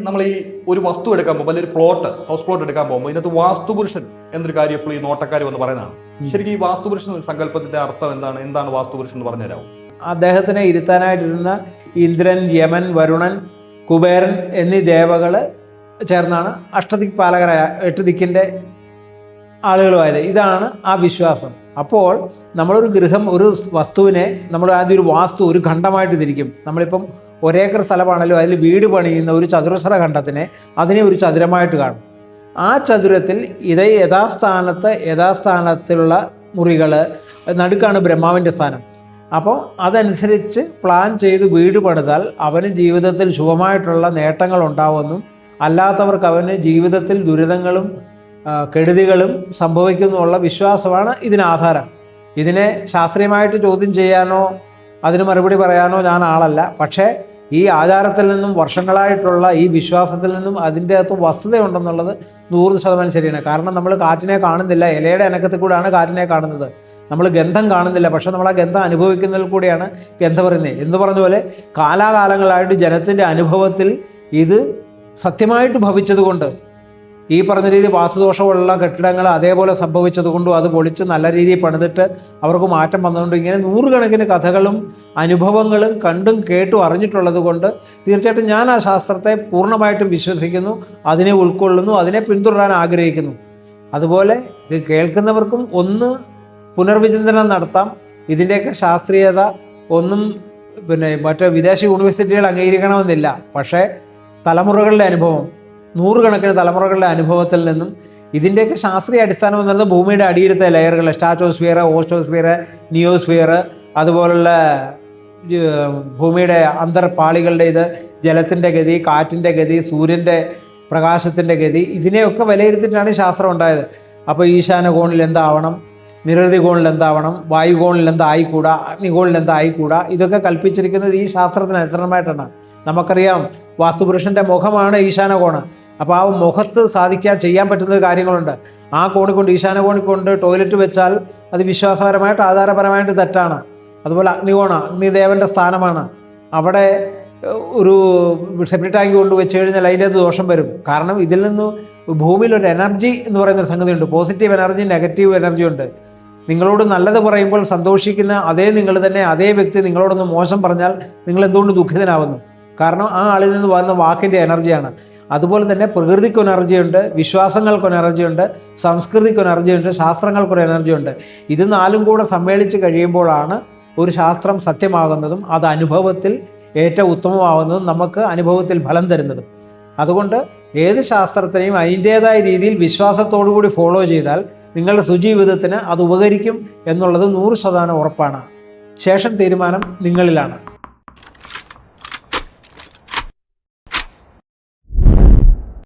നമ്മൾ ഈ ഒരു വസ്തു എടുക്കാൻ പോകുമ്പോൾ അല്ലെങ്കിൽ ഒരു ഹൗസ് പ്ലോട്ട് എടുക്കാൻ പോകുമ്പോൾ ഇതിനകത്ത് വാസ്തുപുരുഷൻ എന്നൊരു കാര്യം എപ്പോഴും ഈ നോട്ടക്കാർ വന്ന് പറയുന്നതാണ്. ശരിക്കും ഈ വാസ്തുപുരുഷൻ സങ്കല്പത്തിന്റെ അർത്ഥം എന്താണ് വാസ്തുപുരുഷൻ എന്ന് പറഞ്ഞുതരാമോ? അദ്ദേഹത്തിനെ ഇരുത്താനായിട്ടിരുന്ന ഇന്ദ്രൻ, യമൻ, വരുണൻ, കുബേരൻ എന്നീ ദേവകൾ ചേർന്നാണ് അഷ്ടദിക് പാലകരായ 8 ദിക്കിൻ്റെ ആളുകളുമായത്. ഇതാണ് ആ വിശ്വാസം. അപ്പോൾ നമ്മളൊരു ഗൃഹം, ഒരു വസ്തുവിനെ നമ്മൾ ആദ്യം ഒരു വാസ്തു, ഒരു ഖണ്ഡമായിട്ട് തിരിക്കും. നമ്മളിപ്പം ഒരേക്കർ സ്ഥലമാണല്ലോ, അതിൽ വീട് പണിയുന്ന ഒരു ചതുരശ്ര ഖണ്ഡത്തിനെ അതിനെ ഒരു ചതുരമായിട്ട് കാണും. ആ ചതുരത്തിൽ യഥാസ്ഥാനത്തുള്ള മുറികൾ, നടുക്കാണ് ബ്രഹ്മാവിൻ്റെ സ്ഥാനം. അപ്പോൾ അതനുസരിച്ച് പ്ലാൻ ചെയ്ത് വീട് പണിതാൽ അവന് ജീവിതത്തിൽ ശുഭമായിട്ടുള്ള നേട്ടങ്ങൾ ഉണ്ടാവുമെന്നും അല്ലാത്തവർക്ക് അവന് ജീവിതത്തിൽ ദുരിതങ്ങളും കെടുതികളും സംഭവിക്കുന്നുള്ള വിശ്വാസമാണ് ഇതിനാധാരം. ഇതിനെ ശാസ്ത്രീയമായിട്ട് ചോദ്യം ചെയ്യാനോ അതിന് മറുപടി പറയാനോ ഞാൻ ആളല്ല. പക്ഷേ ഈ ആചാരത്തിൽ നിന്നും വർഷങ്ങളായിട്ടുള്ള ഈ വിശ്വാസത്തിൽ നിന്നും അതിൻ്റെ അകത്ത് വസ്തുതയുണ്ടെന്നുള്ളത് 100% ശരിയാണ്. കാരണം നമ്മൾ കാറ്റിനെ കാണുന്നില്ല, ഇലയുടെ അനക്കത്തിൽ കൂടെയാണ് കാറ്റിനെ കാണുന്നത്. നമ്മൾ ഗന്ധം കാണുന്നില്ല, പക്ഷെ നമ്മൾ ആ ഗന്ധം അനുഭവിക്കുന്നതിൽ കൂടെയാണ് ഗന്ധം പറയുന്നത്. എന്ന് പറഞ്ഞ പോലെ കാലാകാലങ്ങളായിട്ട് ജനത്തിൻ്റെ അനുഭവത്തിൽ ഇത് സത്യമായിട്ട് ഭവിച്ചതുകൊണ്ട്, ഈ പറഞ്ഞ രീതി വാസ്തുദോഷമുള്ള കെട്ടിടങ്ങൾ അതേപോലെ സംഭവിച്ചതുകൊണ്ടും അത് പൊളിച്ച് നല്ല രീതിയിൽ പണിതിട്ട് അവർക്ക് മാറ്റം വന്നതുകൊണ്ട് ഇങ്ങനെ 100 കണക്കിന് കഥകളും അനുഭവങ്ങളും കണ്ടും കേട്ടും അറിഞ്ഞിട്ടുള്ളത് കൊണ്ട് തീർച്ചയായിട്ടും ഞാൻ ആ ശാസ്ത്രത്തെ പൂർണ്ണമായിട്ടും വിശ്വസിക്കുന്നു, അതിനെ ഉൾക്കൊള്ളുന്നു, അതിനെ പിന്തുടരാൻ ആഗ്രഹിക്കുന്നു. അതുപോലെ ഇത് കേൾക്കുന്നവർക്കും ഒന്ന് പുനർവിചിന്തനം നടത്താം. ഇതിൻ്റെയൊക്കെ ശാസ്ത്രീയത ഒന്നും മറ്റേ വിദേശ യൂണിവേഴ്സിറ്റികൾ അംഗീകരിക്കണമെന്നില്ല. പക്ഷേ തലമുറകളുടെ അനുഭവം, 100 കണക്കിന് തലമുറകളുടെ അനുഭവത്തിൽ നിന്നും ഇതിൻ്റെയൊക്കെ ശാസ്ത്രീയ അടിസ്ഥാനം എന്നത് ഭൂമിയുടെ അടിയിലത്തെ ലെയറുകൾ, സ്ട്രാറ്റോസ്ഫിയർ, ഓസ്റ്റോസ്ഫിയർ, നിയോസ്ഫിയർ, അതുപോലുള്ള ഭൂമിയുടെ അന്തർപാളികളുടെ ഇത്, ജലത്തിൻ്റെ ഗതി, കാറ്റിൻ്റെ ഗതി, സൂര്യൻ്റെ പ്രകാശത്തിൻ്റെ ഗതി, ഇതിനെയൊക്കെ വിലയിരുത്തിയിട്ടാണ് ശാസ്ത്രം ഉണ്ടായത്. അപ്പോൾ ഈശാന കോണിൽ എന്താവണം, നിരവധി കോണിൽ എന്താവണം, വായുകോണിൽ എന്തായിക്കൂടാ, അഗ്നികോണിൽ എന്തായിക്കൂടാ, ഇതൊക്കെ കൽപ്പിച്ചിരിക്കുന്നത് ഈ ശാസ്ത്രത്തിന് അനുസരണമായിട്ടാണ്. നമുക്കറിയാം വാസ്തുപുരുഷൻ്റെ മുഖമാണ് ഈശാനകോണ്. അപ്പോൾ ആ മുഖത്ത് ചെയ്യാൻ പറ്റുന്ന കാര്യങ്ങളുണ്ട്. ആ കോണി കൊണ്ട്, ഈശാന കോണി കൊണ്ട് ടോയ്ലറ്റ് വെച്ചാൽ അത് വിശ്വാസപരമായിട്ട് ആചാരപരമായിട്ട് തെറ്റാണ്. അതുപോലെ അഗ്നികോണ്, അഗ്നിദേവൻ്റെ സ്ഥാനമാണ്. അവിടെ ഒരു സെപ്റ്റി ടാങ്ക് കൊണ്ട് വെച്ച് കഴിഞ്ഞാൽ അതിൻ്റെ ദോഷം വരും. കാരണം ഇതിൽ നിന്ന് ഭൂമിയിൽ ഒരു എനർജി എന്ന് പറയുന്നൊരു സംഗതിയുണ്ട്. പോസിറ്റീവ് എനർജി, നെഗറ്റീവ് എനർജി ഉണ്ട്. നിങ്ങളോട് നല്ലത് പറയുമ്പോൾ സന്തോഷിക്കുന്ന നിങ്ങൾ തന്നെ അതേ വ്യക്തി നിങ്ങളോടൊന്ന് മോശം പറഞ്ഞാൽ നിങ്ങൾ എന്തുകൊണ്ട് ദുഃഖിതനാവുന്നു? കാരണം ആ ആളിൽ നിന്ന് വരുന്ന വാക്കിൻ്റെ എനർജിയാണ്. അതുപോലെ തന്നെ പ്രകൃതിക്കൊരു എനർജിയുണ്ട്, വിശ്വാസങ്ങൾക്കൊരു എനർജിയുണ്ട്, സംസ്കൃതിക്കൊരു എനർജിയുണ്ട്, ശാസ്ത്രങ്ങൾക്കൊരു എനർജിയുണ്ട്. ഇത് 4ഉം കൂടെ സമ്മേളിച്ച് കഴിയുമ്പോഴാണ് ഒരു ശാസ്ത്രം സത്യമാകുന്നതും അത് അനുഭവത്തിൽ ഏറ്റവും ഉത്തമമാകുന്നതും നമുക്ക് അനുഭവത്തിൽ ഫലം തരുന്നതും. അതുകൊണ്ട് ഏത് ശാസ്ത്രത്തിനെയും അതിൻ്റേതായ രീതിയിൽ വിശ്വാസത്തോടു കൂടി ഫോളോ ചെയ്താൽ നിങ്ങളുടെ സുജീവിതത്തിന് അത് ഉപകരിക്കും എന്നുള്ളത് 100% ഉറപ്പാണ്. ശേഷം തീരുമാനം നിങ്ങളിലാണ്.